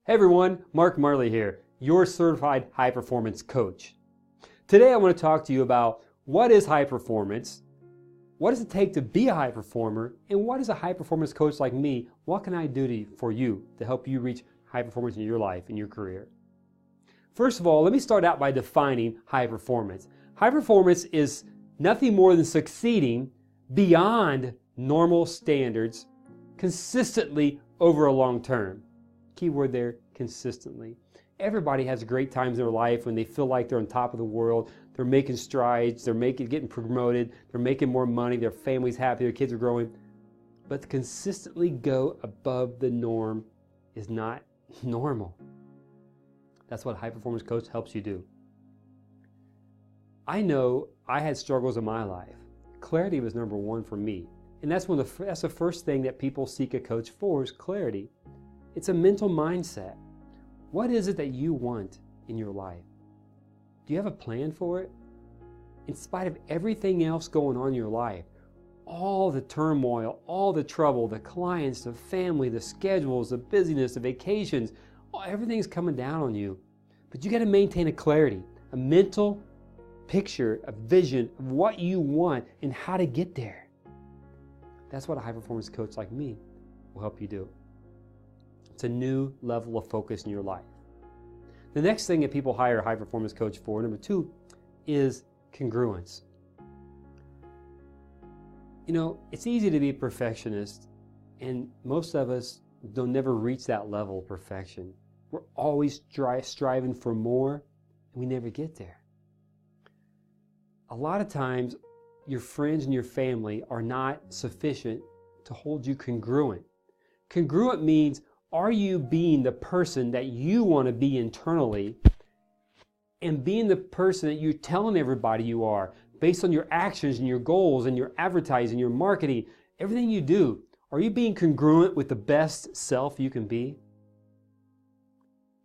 Hey everyone, Mark Marley here, your certified high performance coach. Today I want to talk to you about what is high performance, what does it take to be a high performer, and what is a high performance coach like me, what can I do for you to help you reach high performance in your life and your career? First of all, let me start out by defining high performance. High performance is nothing more than succeeding beyond normal standards consistently over a long term. Keyword there, consistently. Everybody has great times in their life when they feel like they're on top of the world, they're making strides, they're getting promoted, they're making more money, their family's happy, their kids are growing. But to consistently go above the norm is not normal. That's what a high performance coach helps you do. I know I had struggles in my life. Clarity was number one for me. And that's the first thing that people seek a coach for is clarity. It's a mental mindset. What is it that you want in your life? Do you have a plan for it? In spite of everything else going on in your life, all the turmoil, all the trouble, the clients, the family, the schedules, the busyness, the vacations, everything's coming down on you. But you got to maintain a clarity, a mental picture, a vision of what you want and how to get there. That's what a high performance coach like me will help you do. It's a new level of focus in your life. The next thing that people hire a high performance coach for, number two, is congruence. You know, it's easy to be a perfectionist, and most of us don't never reach that level of perfection. We're always striving for more, and we never get there. A lot of times, your friends and your family are not sufficient to hold you congruent. Congruent means, are you being the person that you want to be internally and being the person that you're telling everybody you are based on your actions and your goals and your advertising, your marketing, everything you do? Are you being congruent with the best self you can be?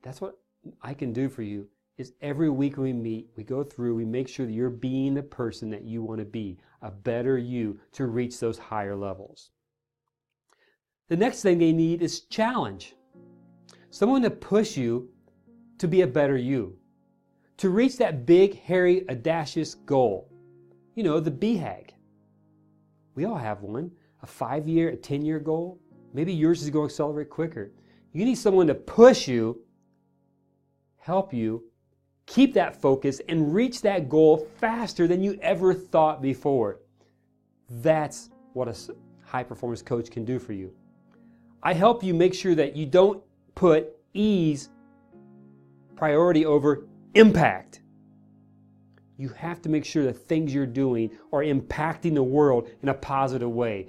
That's what I can do for you. Is every week we meet, we go through, we make sure that you're being the person that you want to be, a better you to reach those higher levels. The next thing they need is challenge. Someone to push you to be a better you, to reach that big, hairy, audacious goal. You know, the BHAG. We all have one, a 5-year, a 10-year goal. Maybe yours is going to accelerate quicker. You need someone to push you, help you, keep that focus, and reach that goal faster than you ever thought before. That's what a high-performance coach can do for you. I help you make sure that you don't put ease priority over impact. You have to make sure that things you're doing are impacting the world in a positive way.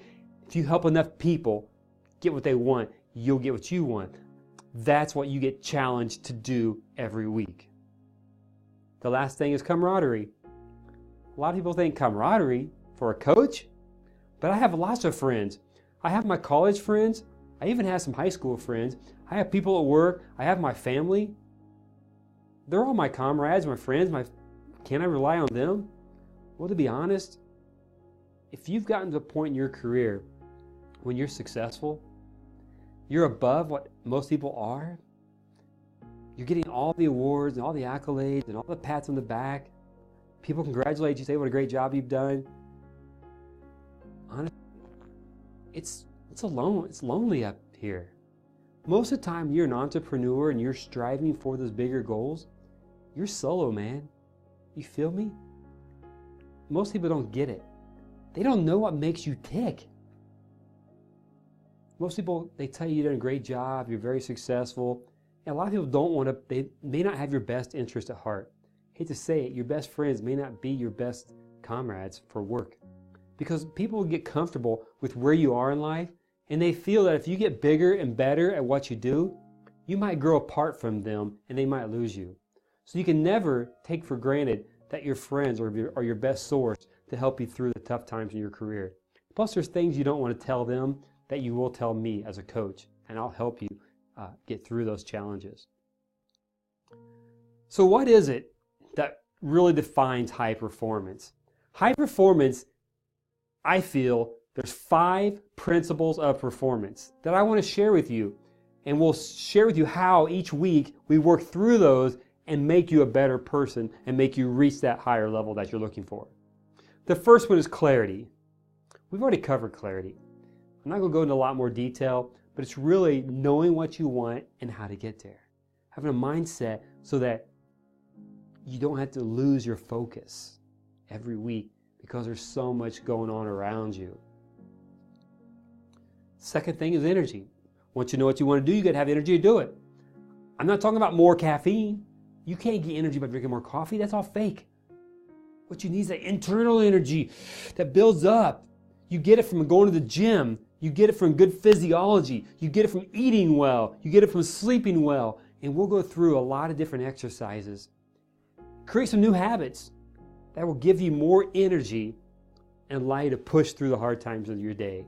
If you help enough people get what they want, you'll get what you want. That's what you get challenged to do every week. The last thing is camaraderie. A lot of people think camaraderie for a coach, but I have lots of friends. I have my college friends. I even have some high school friends. I have people at work. I have my family. They're all my comrades, my friends. Can I rely on them? Well, to be honest, if you've gotten to a point in your career when you're successful, you're above what most people are, you're getting all the awards and all the accolades and all the pats on the back. People congratulate you, say what a great job you've done. Honestly, it's lonely up here. Most of the time you're an entrepreneur and you're striving for those bigger goals, you're solo, man. You feel me? Most people don't get it. They don't know what makes you tick. Most people, they tell you you're doing a great job, you're very successful, and a lot of people they may not have your best interest at heart. I hate to say it, your best friends may not be your best comrades for work. Because people get comfortable with where you are in life, and they feel that if you get bigger and better at what you do, you might grow apart from them and they might lose you. So you can never take for granted that your friends are your best source to help you through the tough times in your career. Plus, there's things you don't want to tell them that you will tell me as a coach, and I'll help you get through those challenges. So what is it that really defines high performance? High performance, I feel, there's 5 principles of performance that I want to share with you. And we'll share with you how each week we work through those and make you a better person and make you reach that higher level that you're looking for. The first one is clarity. We've already covered clarity. I'm not going to go into a lot more detail, but it's really knowing what you want and how to get there. Having a mindset so that you don't have to lose your focus every week because there's so much going on around you. Second thing is energy. Once you know what you want to do, you got to have energy to do it. I'm not talking about more caffeine. You can't get energy by drinking more coffee. That's all fake. What you need is that internal energy that builds up. You get it from going to the gym. You get it from good physiology. You get it from eating well. You get it from sleeping well. And we'll go through a lot of different exercises. Create some new habits that will give you more energy and allow you to push through the hard times of your day.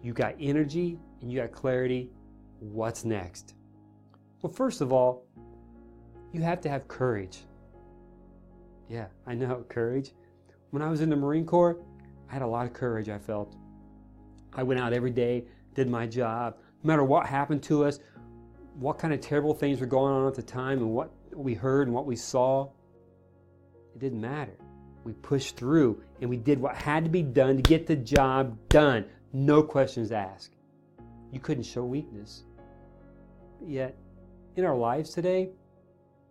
You got energy and you got clarity. What's next? Well, first of all, you have to have courage. Yeah, I know, courage. When I was in the Marine Corps, I had a lot of courage, I felt. I went out every day, did my job. No matter what happened to us, what kind of terrible things were going on at the time and what we heard and what we saw, it didn't matter. We pushed through and we did what had to be done to get the job done. No questions asked. You couldn't show weakness. But yet, in our lives today,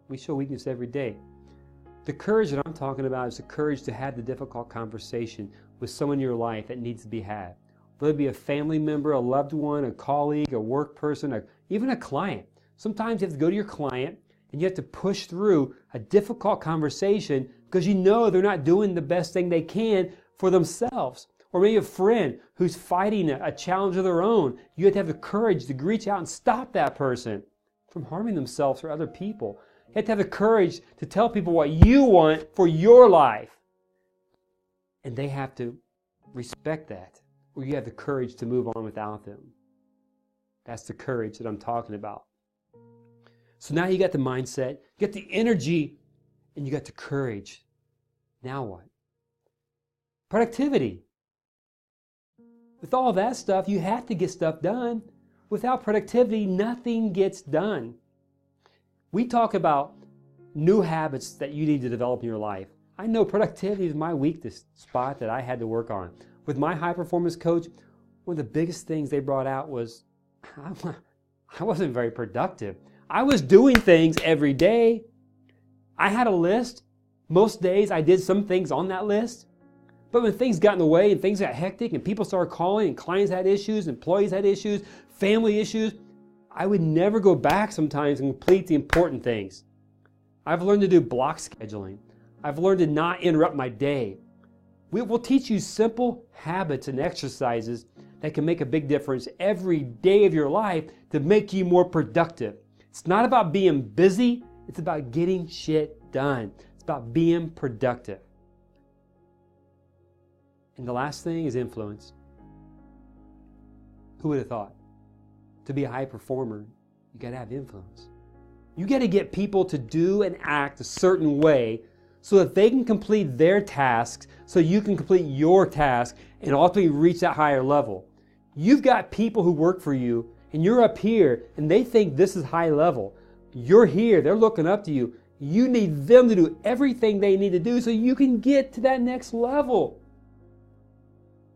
we show weakness every day. The courage that I'm talking about is the courage to have the difficult conversation with someone in your life that needs to be had. Whether it be a family member, a loved one, a colleague, a work person, or even a client. Sometimes you have to go to your client and you have to push through a difficult conversation because you know they're not doing the best thing they can for themselves. Or maybe a friend who's fighting a challenge of their own. You have to have the courage to reach out and stop that person from harming themselves or other people. You have to have the courage to tell people what you want for your life. And they have to respect that. Or you have the courage to move on without them. That's the courage that I'm talking about. So now you got the mindset, you got the energy, and you got the courage. Now what? Productivity. With all that stuff, you have to get stuff done. Without productivity, nothing gets done. We talk about new habits that you need to develop in your life. I know productivity is my weakest spot that I had to work on. With my high performance coach, one of the biggest things they brought out was I wasn't very productive. I was doing things every day. I had a list. Most days I did some things on that list. But when things got in the way and things got hectic and people started calling and clients had issues, employees had issues, family issues, I would never go back sometimes and complete the important things. I've learned to do block scheduling. I've learned to not interrupt my day. We'll teach you simple habits and exercises that can make a big difference every day of your life to make you more productive. It's not about being busy, it's about getting shit done. It's about being productive. And the last thing is influence. Who would have thought? To be a high performer, you got to have influence. You got to get people to do and act a certain way so that they can complete their tasks, so you can complete your task and ultimately reach that higher level. You've got people who work for you and you're up here and they think this is high level. You're here, they're looking up to you. You need them to do everything they need to do so you can get to that next level.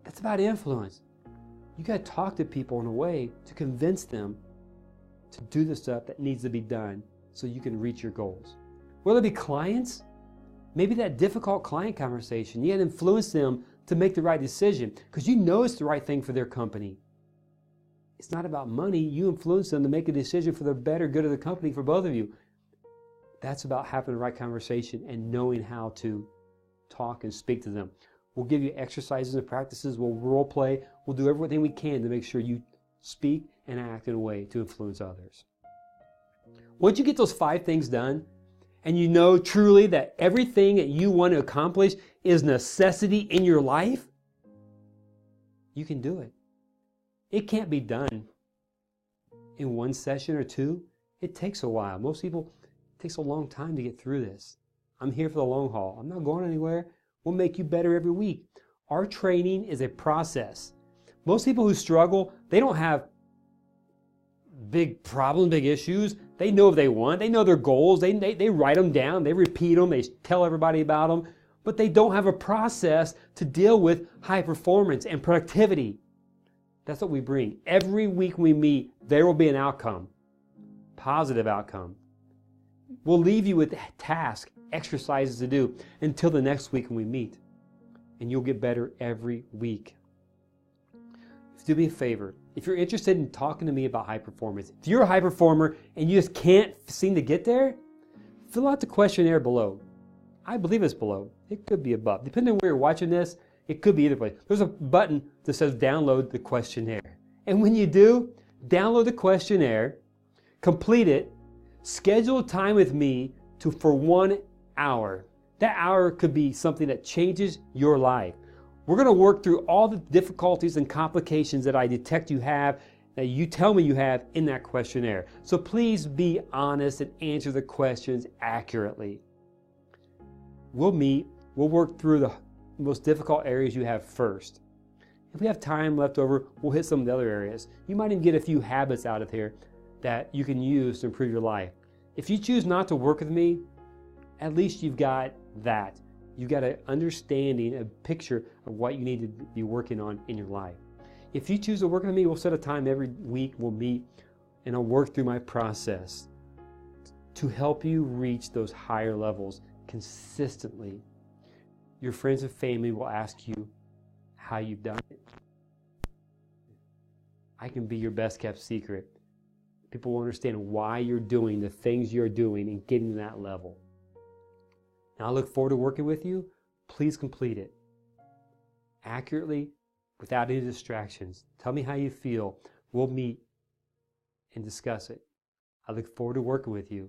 That's about influence. You got to talk to people in a way to convince them to do the stuff that needs to be done so you can reach your goals. Whether it be clients, maybe that difficult client conversation, you got to influence them to make the right decision because you know it's the right thing for their company. It's not about money. You influence them to make a decision for the better good of the company for both of you. That's about having the right conversation and knowing how to talk and speak to them. We'll give you exercises and practices. We'll role play. We'll do everything we can to make sure you speak and act in a way to influence others. Once you get those 5 things done, and you know truly that everything that you want to accomplish is necessity in your life, you can do it. It can't be done in 1 session or 2. It takes a while. Most people, it takes a long time to get through this. I'm here for the long haul. I'm not going anywhere. We'll make you better every week. Our training is a process. Most people who struggle, they don't have big problems, big issues. They know what they want. They know their goals. They write them down. They repeat them. They tell everybody about them. But they don't have a process to deal with high performance and productivity. That's what we bring. Every week we meet, there will be an outcome, positive outcome. We'll leave you with tasks, exercises to do until the next week when we meet. And you'll get better every week. Do me a favor. If you're interested in talking to me about high performance, if you're a high performer and you just can't seem to get there, fill out the questionnaire below. I believe it's below. It could be above. Depending on where you're watching this, it could be either place. There's a button that says download the questionnaire. And when you do, download the questionnaire, complete it, schedule time with me for 1 hour. That hour could be something that changes your life. We're going to work through all the difficulties and complications that I detect you have, that you tell me you have in that questionnaire. So please be honest and answer the questions accurately. We'll meet, we'll work through the most difficult areas you have first. If we have time left over, we'll hit some of the other areas. You might even get a few habits out of here that you can use to improve your life. If you choose not to work with me, at least you've got that. You've got an understanding, a picture of what you need to be working on in your life. If you choose to work with me, we'll set a time every week, we'll meet, and I'll work through my process to help you reach those higher levels consistently. Your friends and family will ask you how you've done it. I can be your best kept secret. People will understand why you're doing the things you're doing and getting to that level. Now I look forward to working with you. Please complete it accurately, without any distractions. Tell me how you feel. We'll meet and discuss it. I look forward to working with you.